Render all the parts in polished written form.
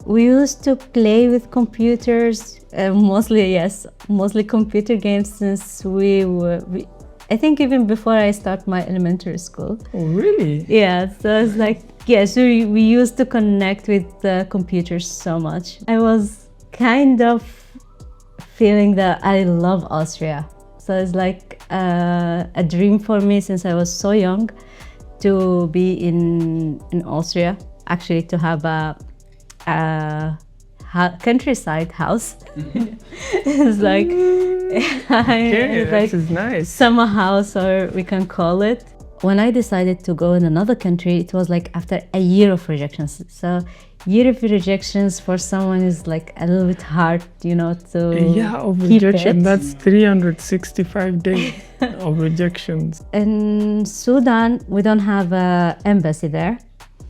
We used to play with computers, mostly computer games since I think even before I start my elementary school. Oh, really? Yeah, so it's like, so we used to connect with the computers so much. I was kind of feeling that I love Austria. So it's like a dream for me since I was so young to be in Austria, actually to have a countryside house. It's like, This is nice. Summer house, or we can call it. When I decided to go in another country, it was like after a year of rejections. So year of rejections for someone is like a little bit hard, to of keep rejection. it. That's 365 days of rejections. In Sudan, we don't have an embassy there.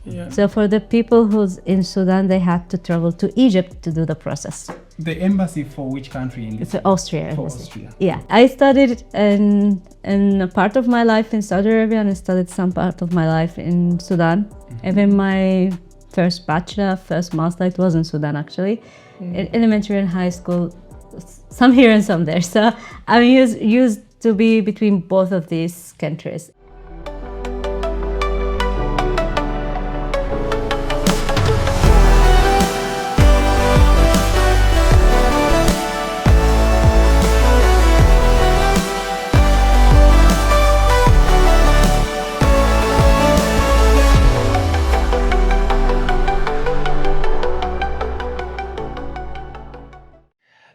Yeah. So for the people who's in Sudan, they had to travel to Egypt to do the process. The embassy for which country? It's Austria. For embassy. Austria. Yeah, I studied in a part of my life in Saudi Arabia, and I studied some part of my life in Sudan. Even my first bachelor, first master, it was in Sudan actually. In elementary and high school, some here and some there. So I'm used to be between both of these countries.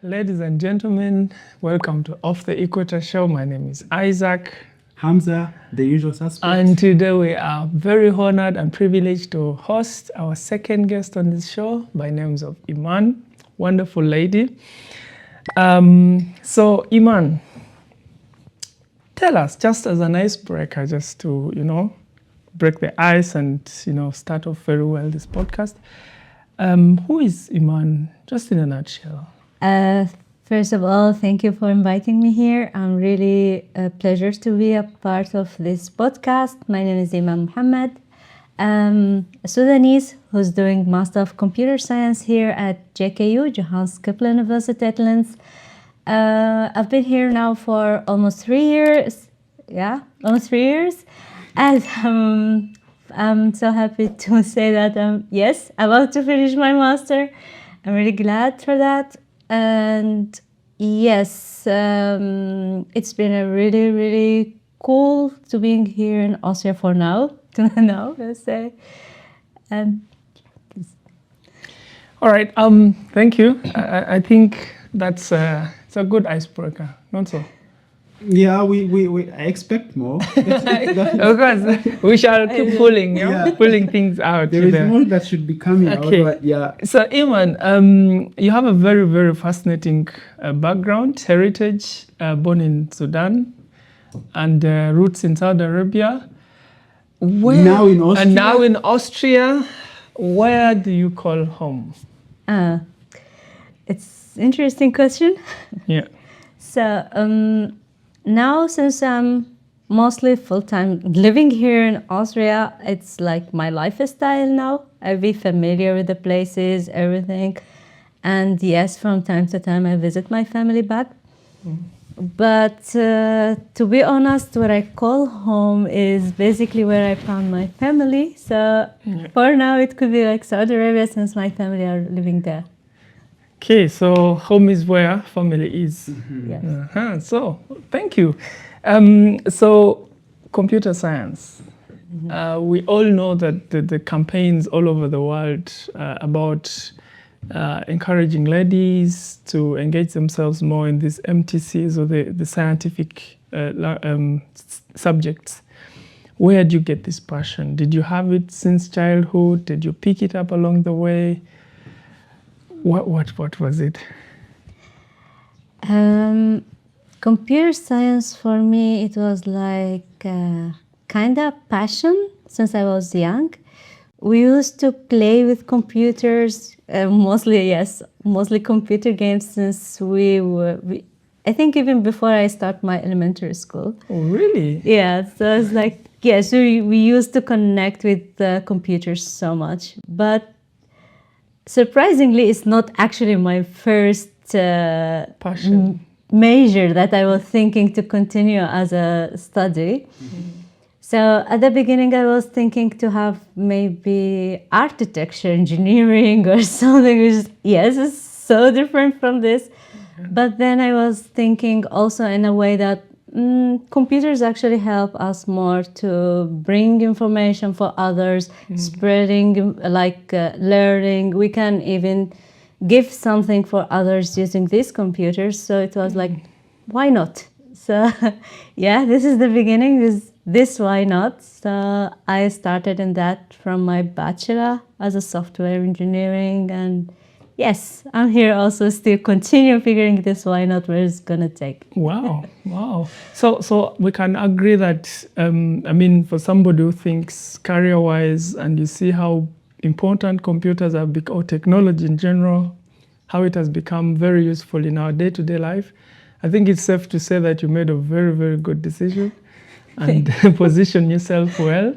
Ladies and gentlemen, welcome to Off the Equator show. My name is Isaac. Hamza, the usual suspect. And today we are very honored and privileged to host our second guest on this show by names of Eiman, wonderful lady. So Eiman, tell us, just as an icebreaker, just to, break the ice and, start off very well this podcast. Who is Eiman, just in a nutshell? First of all, thank you for inviting me here. I'm really a pleasure to be a part of this podcast. My name is Eiman Mohamed. A Sudanese who's doing Master of Computer Science here at JKU, Johannes Kepler University at Linz. I've been here now for almost 3 years. Yeah, almost 3 years. And I'm so happy to say that I'm about to finish my master. I'm really glad for that. And yes, it's been a really, really cool to being here in Austria for now, let's say. All right, thank you. I think that's it's a good icebreaker, not so? Yeah, we I expect more. Of course, we shall keep pulling, pulling things out. There is more that should be coming out. But yeah. So, Eiman, you have a very, very fascinating background, heritage, born in Sudan, and roots in Saudi Arabia. Now in Austria. And now in Austria, where do you call home? It's an interesting question. Yeah. So, now, since I'm mostly full-time living here in Austria, it's like my lifestyle now. I'll be familiar with the places, everything. And yes, from time to time, I visit my family back. But to be honest, what I call home is basically where I found my family. So for now, it could be like Saudi Arabia since my family are living there. Okay, so home is where family is. Yes. So, thank you. So, computer science. We all know that the campaigns all over the world about encouraging ladies to engage themselves more in these MTCs or the scientific subjects. Where did you get this passion? Did you have it since childhood? Did you pick it up along the way? What was it? Computer science for me, it was like kind of passion since I was young. We used to play with computers, mostly computer games since I think even before I start my elementary school. Oh, really? Yeah, so it's like, so we used to connect with the computers so much. But surprisingly, it's not actually my first Passion. major that I was thinking to continue as a study. So at the beginning, I was thinking to have maybe architecture, engineering, or something. Which, yes, is so different from this. But then I was thinking also in a way that computers actually help us more to bring information for others, spreading, learning. We can even give something for others using these computers. So it was like, why not? So yeah, this is the beginning. This why not? So I started in that from my bachelor as a software engineering, and yes, I'm here also still continue figuring this why not where it's gonna take. Wow. So we can agree that for somebody who thinks career-wise and you see how important computers have become, or technology in general, how it has become very useful in our day-to-day life, I think it's safe to say that you made a very, very good decision and position yourself well.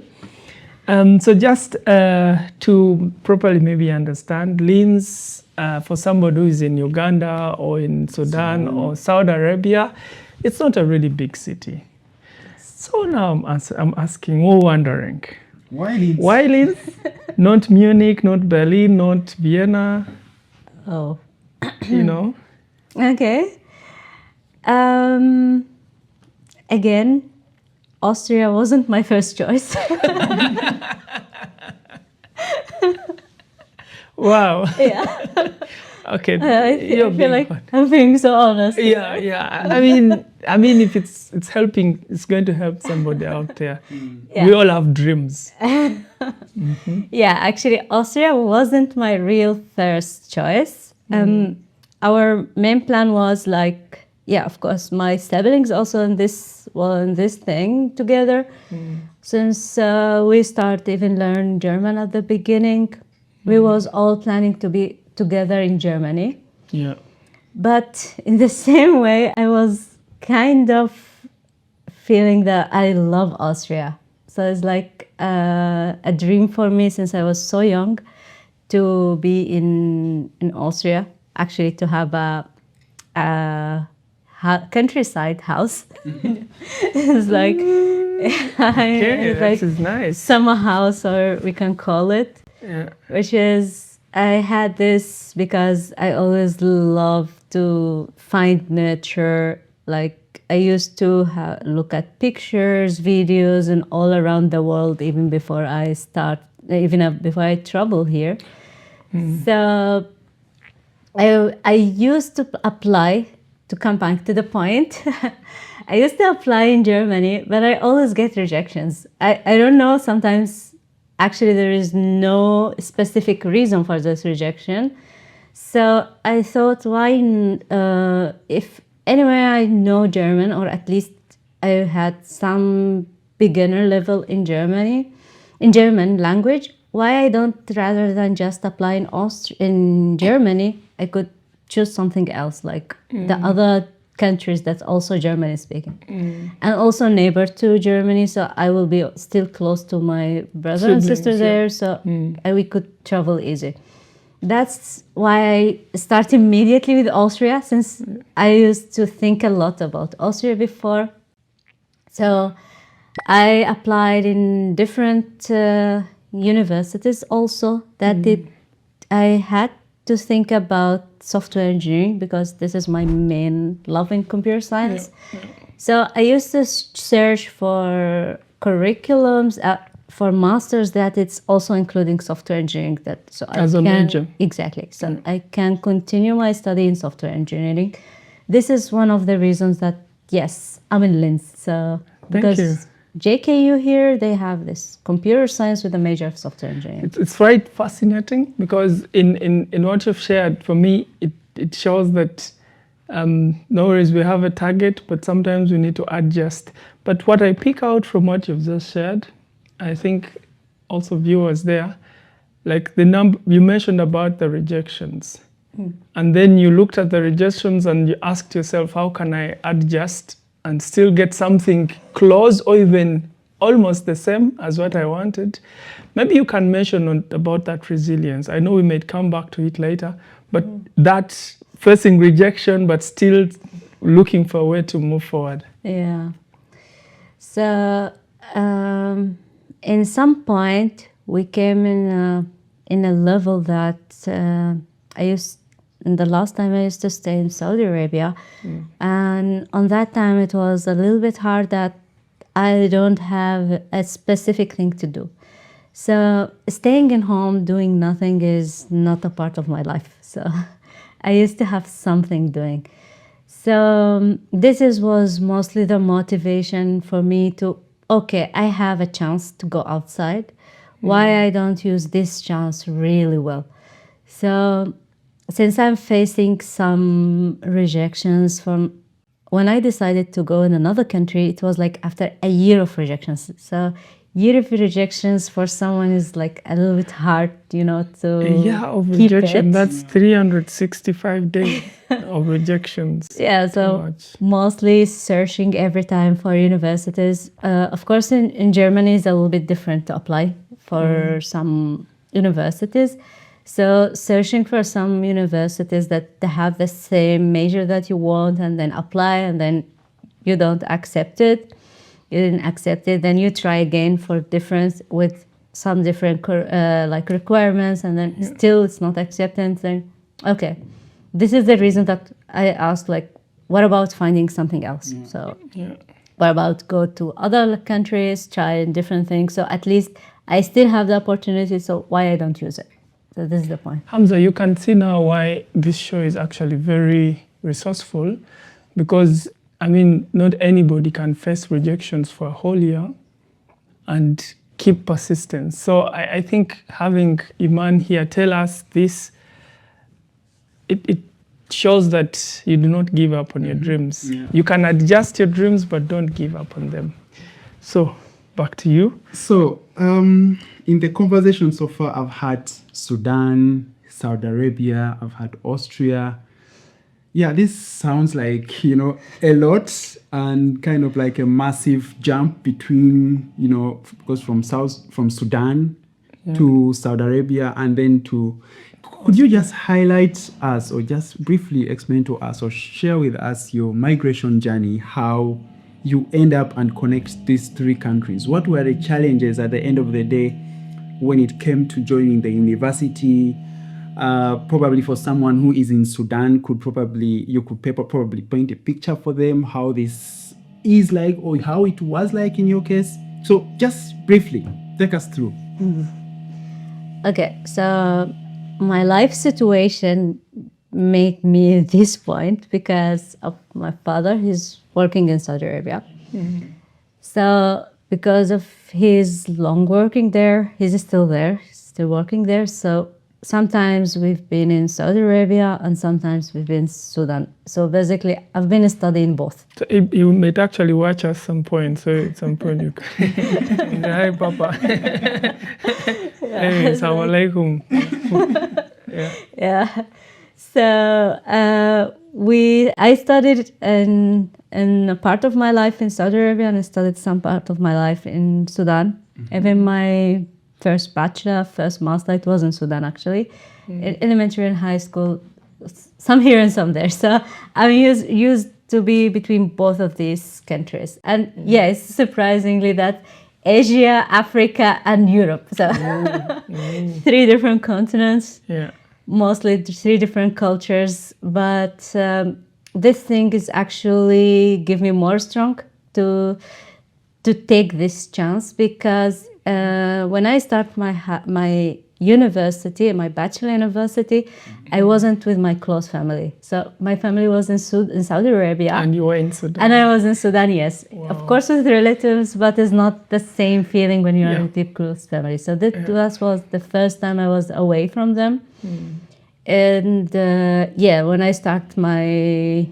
So just to properly maybe understand, Linz, for somebody who is in Uganda or in Sudan or Saudi Arabia, it's not a really big city. So now I'm asking, we're wondering, Why Linz? why Linz? Not Munich, not Berlin, not Vienna, Oh, you know? okay. Again, Austria wasn't my first choice. Wow. Yeah, Okay. I you're feel being like hot. I'm being so honest. Yeah. I mean, if it's helping, it's going to help somebody out there. Yeah. We all have dreams. Yeah, actually, Austria wasn't my real first choice. Our main plan was like, yeah, of course, my siblings also in this thing together. Since we start even learn German at the beginning, we was all planning to be together in Germany. Yeah. But in the same way, I was kind of feeling that I love Austria. So it's like a dream for me since I was so young to be in Austria, actually to have a countryside house. It's like, Okay, it's that like is nice. summer house, or we can call it, Yeah. which is, I had this because I always love to find nature. Like I used to look at pictures, videos, and all around the world, even before before I travel here. So I used to apply, to come back to the point. I used to apply in Germany, but I always get rejections. I don't know, sometimes actually there is no specific reason for this rejection. So I thought, why, if anyway I know German, or at least I had some beginner level in German language, why I don't, rather than just apply in Germany, I could choose something else, like the other countries that's also German speaking, and also neighbor to Germany, so I will be still close to my brother and sister Siblings, there, so we could travel easy. That's why I start immediately with Austria, since I used to think a lot about Austria before. So I applied in different universities also I had to think about software engineering because this is my main love in computer science. So I used to search for curriculums for masters that it's also including software engineering. As a major. Exactly. So I can continue my study in software engineering. This is one of the reasons that, yes, I'm in Linz. So because you. JKU here, they have this computer science with a major of software engineering. It's quite fascinating because in what you've shared, for me, it shows that no worries, we have a target, but sometimes we need to adjust. But what I pick out from what you've just shared, I think also viewers there, like the number you mentioned about the rejections. And then you looked at the rejections and you asked yourself, how can I adjust and still get something close or even almost the same as what I wanted. Maybe you can mention about that resilience. I know we may come back to it later, but that facing rejection, but still looking for a way to move forward. Yeah. So in some point, we came in a level that in the last time I used to stay in Saudi Arabia, and on that time it was a little bit hard that I don't have a specific thing to do. So staying in home doing nothing is not a part of my life. So I used to have something doing. So was mostly the motivation for me to, okay, I have a chance to go outside. Why I don't use this chance really well? So since I'm facing some rejections from when I decided to go in another country, it was like after a year of rejections. So year of rejections for someone is like a little bit hard, to of keep rejection. it. That's 365 days of rejections. Yeah, so mostly searching every time for universities. Of course, in Germany, it's a little bit different to apply for some universities. So searching for some universities that they have the same major that you want, and then apply, and then you don't accept it. You didn't accept it, then you try again for different with some different like requirements, and then still it's not accepted. Then okay, this is the reason that I asked, like, what about finding something else? So what about go to other countries, try different things? So at least I still have the opportunity. So why I don't use it? So this is the point. Hamza, you can see now why this show is actually very resourceful, because I mean, not anybody can face rejections for a whole year and keep persistence. So I think having Eiman here tell us this, it shows that you do not give up on your dreams. Yeah. You can adjust your dreams, but don't give up on them. So back to you. So in the conversation so far, I've had Sudan, Saudi Arabia, I've had Austria. Yeah, this sounds like, a lot, and kind of like a massive jump between, because from Sudan to Saudi Arabia, and then to, could you just highlight us, or just briefly explain to us, or share with us your migration journey, how you end up and connect these three countries? What were the challenges at the end of the day when it came to joining the university? Probably for someone who is in Sudan, you could probably paint a picture for them how this is like, or how it was like in your case. So just briefly take us through. Okay, so my life situation made me at this point because of my father. He's working in Saudi Arabia. So because of his long working there, he's still working there. So sometimes we've been in Saudi Arabia and sometimes we've been in Sudan. So basically, I've been studying both. So you might actually watch us some point. So at some point you can. Hi, Papa. Hey, assalamu alaikum. Yeah. So I studied in a part of my life in Saudi Arabia, and I studied some part of my life in Sudan. Even my first bachelor, first master, it was in Sudan actually. In elementary and high school, some here and some there. So I'm used to be between both of these countries. And yes, surprisingly that Asia, Africa, and Europe. So 3 different continents. Yeah. Mostly 3 different cultures. But this thing is actually give me more strong to take this chance, because when I start my university, my bachelor university, I wasn't with my close family. So my family was in Saudi Arabia. And you were in Sudan. And I was in Sudan, yes. Wow. Of course with relatives, but it's not the same feeling when you're in a deep close family. So that was the first time I was away from them. And when I start my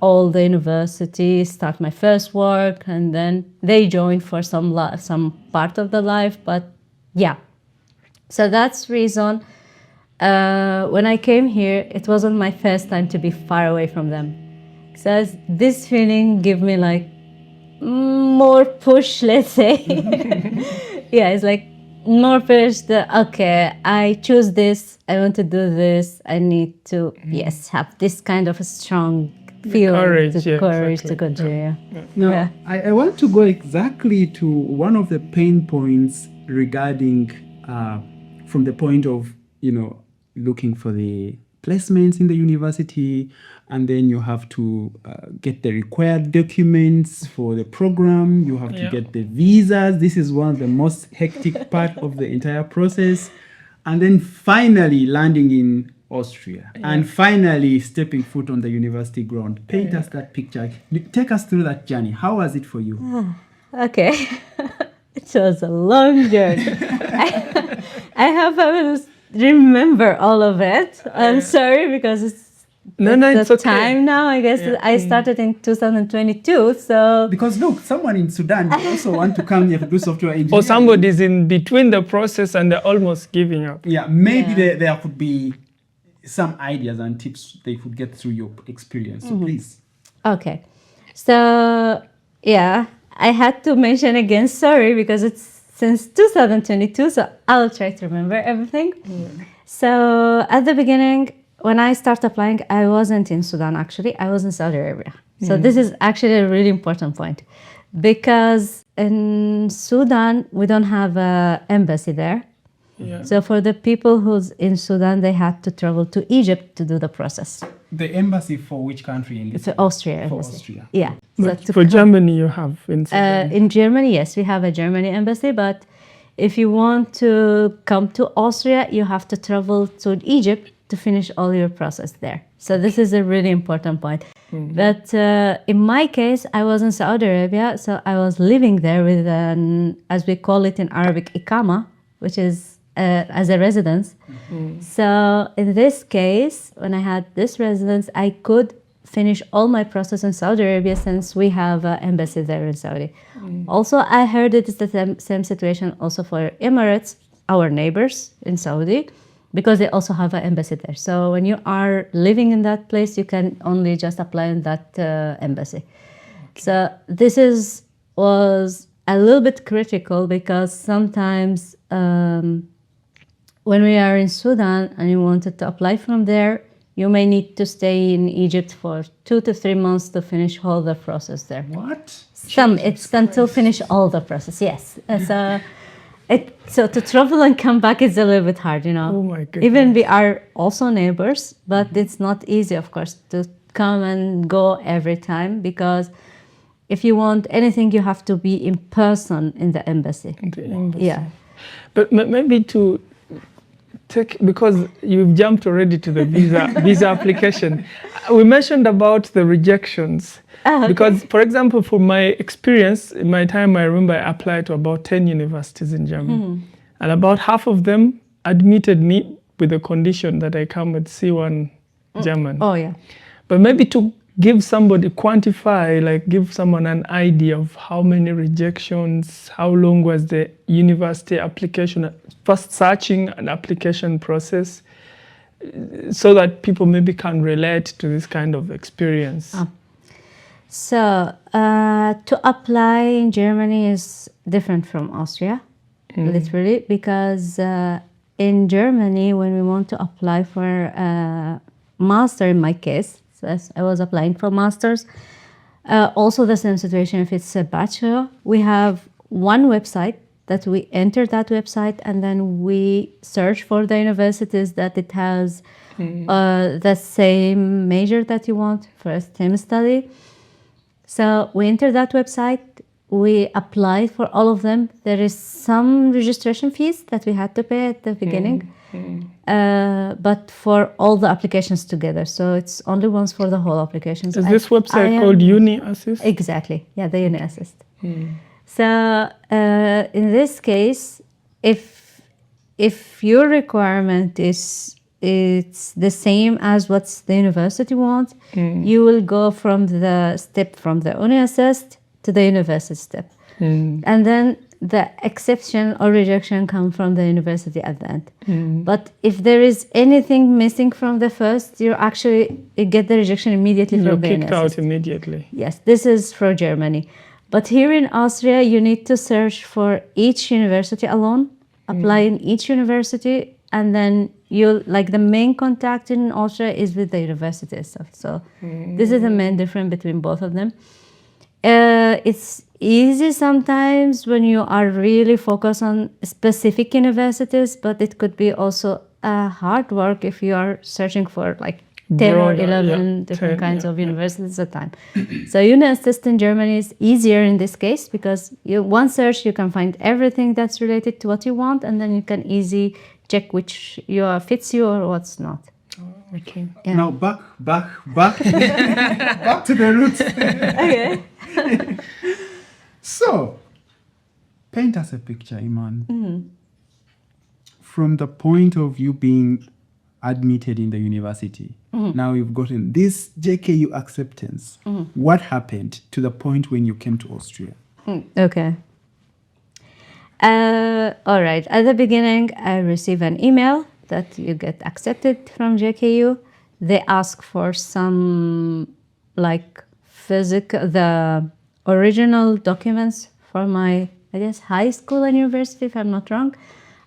all the university, start my first work, and then they joined for some part of the life. But yeah, so that's reason when I came here, it wasn't my first time to be far away from them. So this feeling gave me more push, let's say. Yeah, it's like more push. Okay, I choose this. I want to do this. I need to yes have this kind of a strong feeling, courage, yeah, courage exactly. to continue. Now, Yeah. I want to go exactly to one of the pain points regarding from the point of, looking for the placements in the university, and then you have to get the required documents for the program. You have to Yeah. get the visas. This is one of the most hectic part of the entire process. And then finally landing in Austria and finally stepping foot on the university ground. Paint us that picture. Take us through that journey. How was it for you? Okay. It was a long journey. I have to remember all of it. I'm sorry because it's No, the it's okay. time now. I guess I started in 2022. So Because look, someone in Sudan also want to come here to do software engineering. Or somebody's in between the process and they're almost giving up. Yeah, maybe Yeah. there could be some ideas and tips they could get through your experience. So please. okay. So yeah, I had to mention again sorry because it's since 2022. So I'll try to remember everything. So at the beginning, when I started applying, I wasn't in Sudan actually. I was in Saudi Arabia. So this is actually a really important point because in Sudan we don't have an embassy there. Yeah. So for the people who's in Sudan, they had to travel to Egypt to do the process. The embassy for which country in this? For Austria. For embassy. Austria. Yeah. But to for come- Germany, you have in Sudan. in Germany, yes, we have a Germany embassy, but if you want to come to Austria, you have to travel to Egypt to finish all your process there. So this is a really important point. But in my case, I was in Saudi Arabia, so I was living there with an, as we call it in Arabic, ikama, which is as a residence. So in this case, when I had this residence, I could finish all my process in Saudi Arabia since we have an embassy there in Saudi. Also, I heard it is the same situation also for Emirates, our neighbors in Saudi, because they also have an embassy there. So when you are living in that place, you can only just apply in that embassy. So this was a little bit critical because sometimes when we are in Sudan and you wanted to apply from there, you may need to stay in Egypt for 2 to 3 months to finish all the process there. What? It's until finish all the process, yes. So to travel and come back is a little bit hard, Oh my goodness. Even we are also neighbors, but it's not easy, of course, to come and go every time because if you want anything, you have to be in person in the embassy. The embassy. Yeah. But maybe to take, because you've jumped already to the visa application. We mentioned about the rejections. Okay. Because, for example, for my experience, in my time, I remember I applied to about 10 universities in Germany. And about half of them admitted me with the condition that I come with C1 German. Oh, yeah. But maybe to give somebody, quantify, like give someone an idea of how many rejections, how long was the university application, first searching and application process, so that people maybe can relate to this kind of experience. So to apply in Germany is different from Austria, literally, because in Germany, when we want to apply for a master, in my case, so as I was applying for masters, also the same situation if it's a bachelor, we have one website that we enter that website and then we search for the universities that it has the same major that you want for a STEM study. So we enter that website, we apply for all of them. There is some registration fees that we had to pay at the beginning, but for all the applications together. So it's only once for the whole applications. Is this website called Uni Assist? Exactly, yeah, the Uni Assist. So in this case, if your requirement is it's the same as what the university wants, you will go from the step from the Uni Assist to the university step. And then the exception or rejection come from the university at the end. But if there is anything missing from the first, you get the rejection immediately You're from the Uni kicked out Assist. immediately. Yes, this is for Germany. But here in Austria, you need to search for each university alone, apply in each university, and then you like the main contact in Austria is with the university itself. So this is the main difference between both of them. It's easy sometimes when you are really focused on specific universities, but it could be also hard work if you are searching for like 10 or Broader, 11 different 10, kinds of universities at a time. So UniAssist in Germany is easier in this case because one search you can find everything that's related to what you want, and then you can easily check which fits you or what's not. Okay. Yeah. Now back back to the roots. Okay. So, paint us a picture, Eiman. From the point of you being admitted in the university, now you've gotten this JKU acceptance. What happened to the point when you came to Austria? Okay. All right. At the beginning, I received an email that you get accepted from JKU. They ask for some like the original documents for my, I guess, high school and university, if I'm not wrong.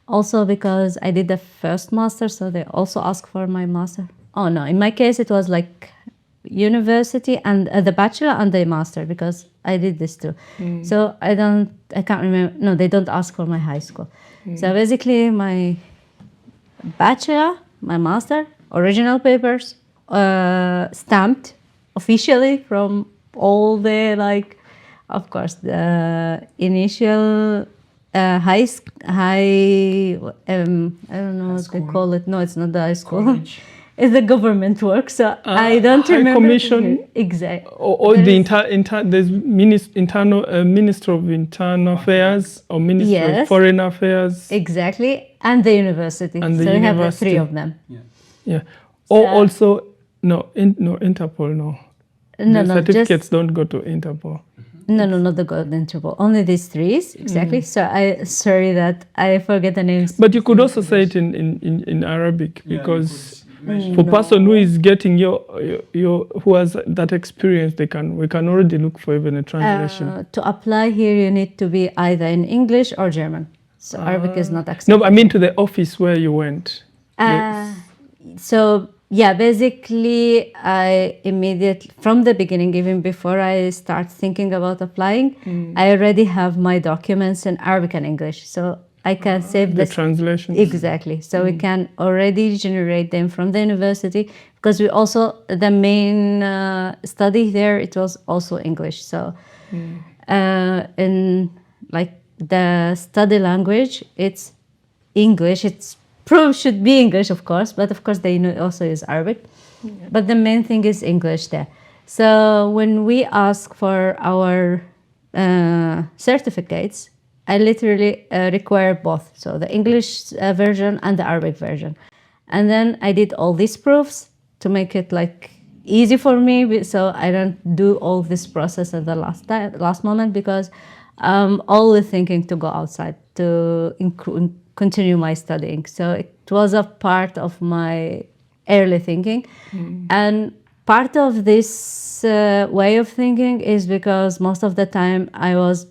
Also because I did the first master, so they also ask for my master. Oh no, in my case, it was like university and the bachelor and the master because I did this too. So I can't remember. No, they don't ask for my high school. So basically my bachelor, my master, original papers, stamped officially from all the of course, the initial high, I don't know what they call it. No, it's not the high school. College. It's the government work. So I don't High remember. Commission? Exactly. Or the there's Minister of Internal Affairs or Minister of Yes. Foreign Affairs. Exactly. And the university. And the so we have the university. three of them. Yeah. Or So- also, Interpol, no. No, The no, certificates don't go to Interpol. No, not the golden triple. Only these three, exactly. So sorry that I forget the names. But you could also say it in Arabic because for No. person who is getting who has that experience, we can already look for even a translation. To apply here, you need to be either in English or German. So Arabic is not accepted. No, but I mean to the office where you went. So yeah, basically, I immediately, from the beginning, even before I start thinking about applying, I already have my documents in Arabic and English. So I can save The this. translation. Exactly. So we can already generate them from the university because we also, the main study there, it was also English. So in like the study language, it's English. It's should be English, of course, but of course they also use Arabic. But the main thing is English there. So when we ask for our certificates, I literally require both, so the English version and the Arabic version. And then I did all these proofs to make it like easy for me, so I don't do all this process at the last moment because I'm always thinking to go outside to continue my studying. So it was a part of my early thinking. And part of this way of thinking is because most of the time I was,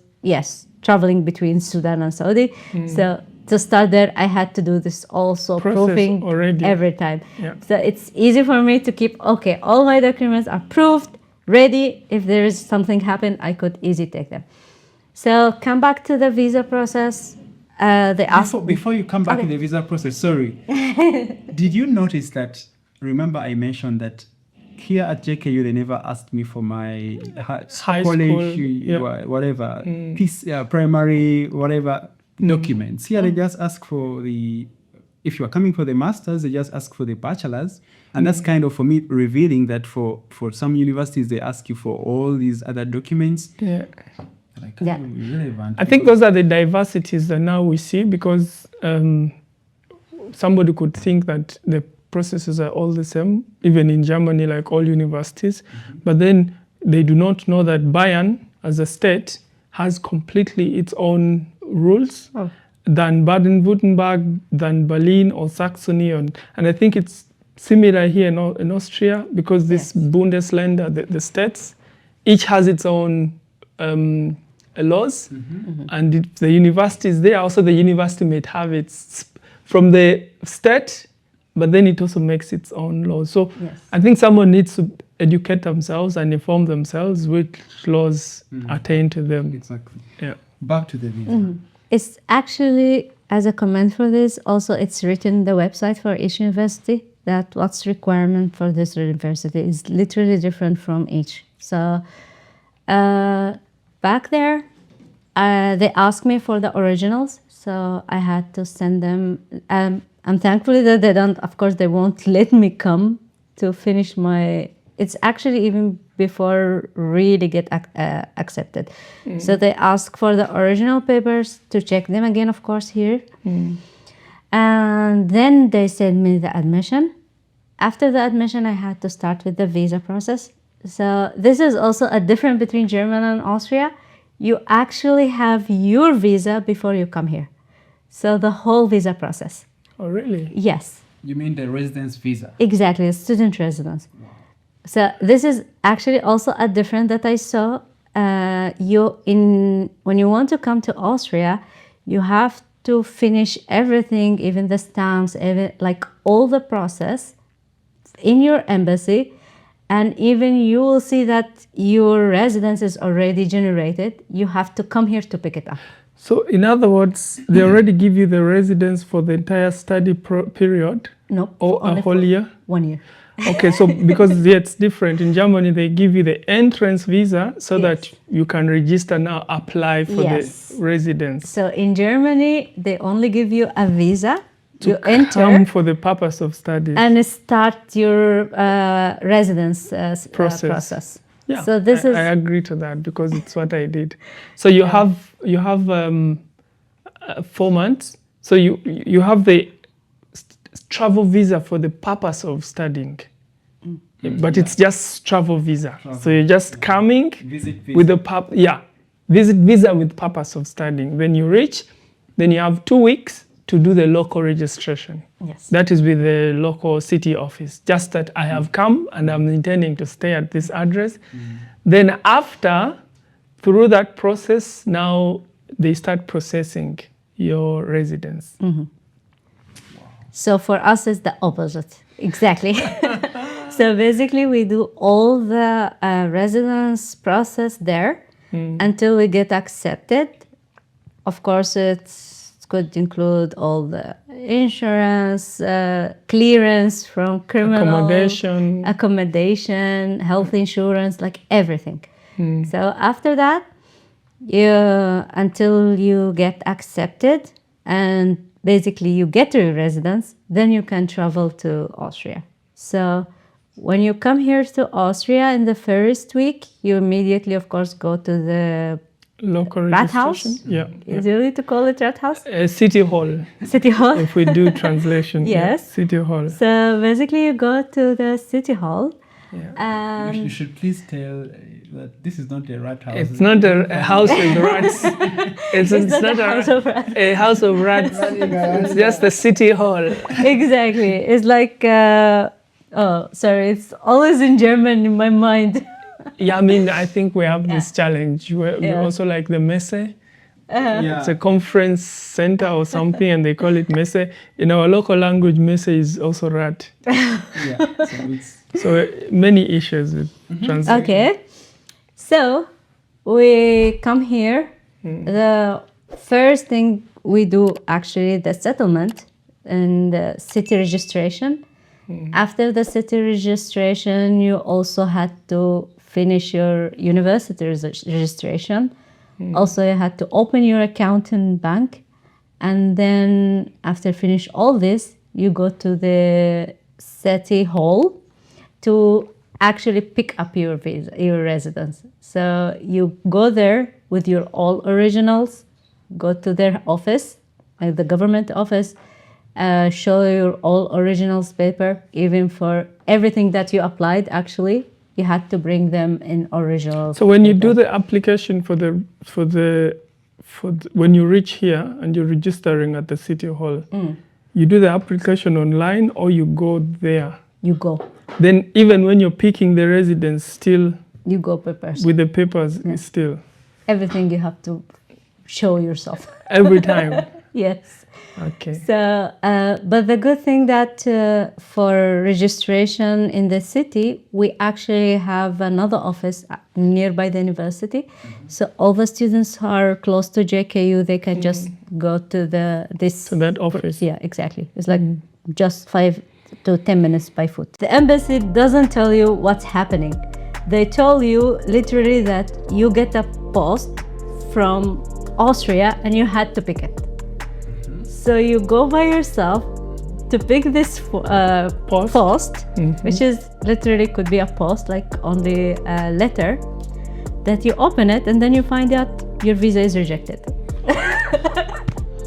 traveling between Sudan and Saudi. So to start there, I had to do this also Process proofing already. every time. Yeah. So it's easy for me to keep, all my documents are proofed, ready. If there is something happen, I could easily take them. So come back to the visa process. They ask Before you come back Okay. to the visa process, sorry. Did you notice that? Remember, I mentioned that here at JKU they never asked me for my High college, school, yeah. whatever, primary, whatever documents. Here they just ask for the. If you are coming for the masters, they just ask for the bachelors, and that's kind of for me revealing that for some universities they ask you for all these other documents. Yeah. Like, Yeah. irrelevant. I think those are the diversities that now we see because somebody could think that the processes are all the same, even in Germany, like all universities. But then they do not know that Bayern, as a state, has completely its own rules than Baden-Württemberg, than Berlin or Saxony. And I think it's similar here in Austria because this Bundesländer, the states, each has its own laws, and if the university is there, also the university may have its from the state, but then it also makes its own laws. So Yes. I think someone needs to educate themselves and inform themselves which laws attain to them. Exactly. Yeah. Back to the visa. It's actually, as a comment for this, also it's written the website for each university that what's requirement for this university is literally different from each. So back there, they asked me for the originals, so I had to send them. I'm thankfully that they don't, of course, they won't let me come to finish my. It's actually even before really get accepted. So they ask for the original papers to check them again, of course, here. And then they send me the admission. After the admission, I had to start with the visa process. So this is also a difference between Germany and Austria. You actually have your visa before you come here. So the whole visa process. Oh, really? Yes, You mean the residence visa? exactly, a student residence. So this is actually also a difference that I saw. When you want to come to Austria, you have to finish everything, even the stamps, like all the process in your embassy, and even you will see that your residence is already generated. You have to come here to pick it up. So in other words, they already give you the residence for the entire study period No, or a only whole for year? 1 year. Okay, so because it's different. In Germany, they give you the entrance visa so that you can register now, apply for Yes. the residence. So in Germany, they only give you a visa. You Come enter for the purpose of studies. and start your residence Process. process. Yeah, So this is I agree to that because it's what I did. So you have 4 months. So you have the travel visa for the purpose of studying, but it's just travel visa. So you're just coming Visit visa. with the visit visa with purpose of studying. When you reach, then you have 2 weeks to do the local registration. yes. That is with the local city office. Just that I have come and I'm intending to stay at this address. Then after, through that process, now they start processing your residence. So for us, it's the opposite. Exactly. So basically, we do all the residence process there until we get accepted. Of course, it could include all the insurance, clearance from criminal, accommodation, health insurance, like everything. So after that, until you get accepted and basically you get your residence, then you can travel to Austria. So when you come here to Austria in the first week, you immediately, of course, go to the Local Rathaus? registration. Yeah. Is it really to call it Rathaus? City hall, City Hall. if we do translation. Yes. City hall. So basically, you go to the City Hall. Yeah. You should please tell that this is not a rat house. It's not a house with rats. It's not a house of rats. a house of rats. It's just the city hall. Exactly. It's like, it's always in German in my mind. Yeah, I mean, I think we have this challenge. We also like the Messe. It's a conference center or something, and they call it Messe. In our local language, Messe is also rat. So many issues with translation. Okay. So we come here. The first thing we do actually the settlement and the city registration. After the city registration, you also had to finish your university registration. Also, you had to open your account in bank. And then after finish all this, you go to the city hall to actually pick up your visa, your residence. So you go there with your all originals, go to their office, like the government office, show your all originals paper, even for everything that you applied, actually, you had to bring them in original. So when you do the application when you reach here and you're registering at the city hall, you do the application online or you go there? You go. Then even when you're picking the residence, still you go per person. with the papers, still. everything you have to show yourself. Every time. Yes. Okay. So, but the good thing that for registration in the city, we actually have another office nearby the university. So all the students who are close to JKU, they can just go to To that office. Yeah, exactly. It's like just 5 to 10 minutes by foot. The embassy doesn't tell you what's happening. They tell you literally that you get a post from Austria and you had to pick it. So you go by yourself to pick this post, which is literally could be a post, like only a letter, that you open it and then you find out your visa is rejected.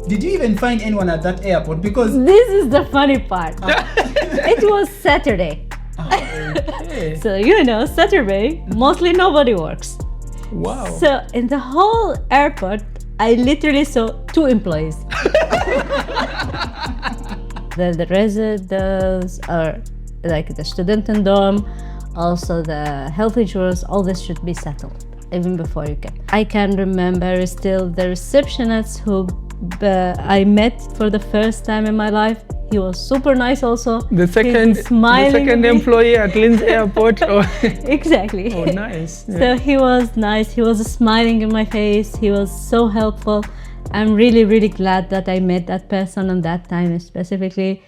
Did you even find anyone at that airport? Because This is the funny part. It was Saturday. Okay. So, Saturday, mostly nobody works. Wow. So in the whole airport, I literally saw 2 employees. The residents are like the student and dorm, also the health insurance, all this should be settled even before you get. I can remember still the receptionist who I met for the first time in my life. He was super nice also. The second employee at Linz Airport. Exactly. Oh, nice. Yeah. So he was nice. He was smiling in my face. He was so helpful. I'm really, really glad that I met that person on that time specifically.